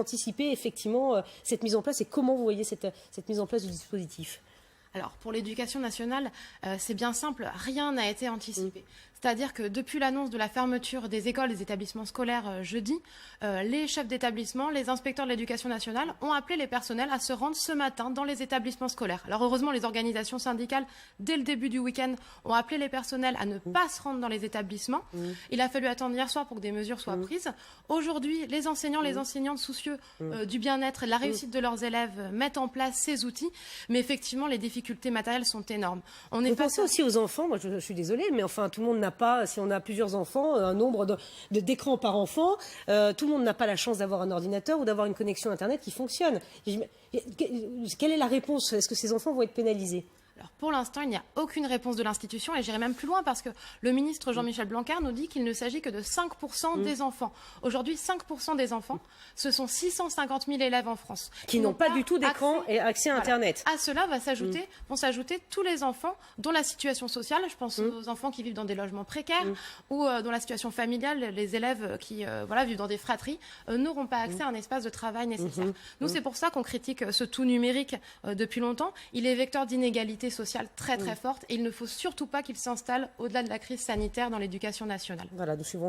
anticiper effectivement cette mise en place et comment vous voyez cette mise en place du dispositif? Alors, pour l'éducation nationale, c'est bien simple, rien n'a été anticipé. C'est-à-dire que depuis l'annonce de la fermeture des écoles, des établissements scolaires jeudi, les chefs d'établissement, les inspecteurs de l'éducation nationale ont appelé les personnels à se rendre ce matin dans les établissements scolaires. Alors heureusement, les organisations syndicales, dès le début du week-end, ont appelé les personnels à ne pas se rendre dans les établissements. Il a fallu attendre hier soir pour que des mesures soient prises. Aujourd'hui, les enseignants, les enseignantes soucieux du bien-être et de la réussite de leurs élèves mettent en place ces outils. Mais effectivement, les difficultés matérielles sont énormes. Vous pensez aussi aux enfants, moi je suis désolée, mais enfin tout le monde n'a pas, si on a plusieurs enfants, un nombre d'écrans par enfant, tout le monde n'a pas la chance d'avoir un ordinateur ou d'avoir une connexion Internet qui fonctionne. Quelle est la réponse? Est-ce que ces enfants vont être pénalisés? Alors pour l'instant, il n'y a aucune réponse de l'institution et j'irai même plus loin parce que le ministre Jean-Michel Blanquer nous dit qu'il ne s'agit que de 5% des enfants. Aujourd'hui, 5% des enfants, ce sont 650 000 élèves en France. Qui n'ont pas du tout d'écran et accès à Internet. À cela vont s'ajouter tous les enfants dont la situation sociale, je pense aux enfants qui vivent dans des logements précaires ou dont la situation familiale, les élèves qui vivent dans des fratries, n'auront pas accès à un espace de travail nécessaire. Nous, c'est pour ça qu'on critique ce tout numérique depuis longtemps. Il est vecteur d'inégalités sociale très très forte et il ne faut surtout pas qu'il s'installe au-delà de la crise sanitaire dans l'éducation nationale. Voilà, nous suivons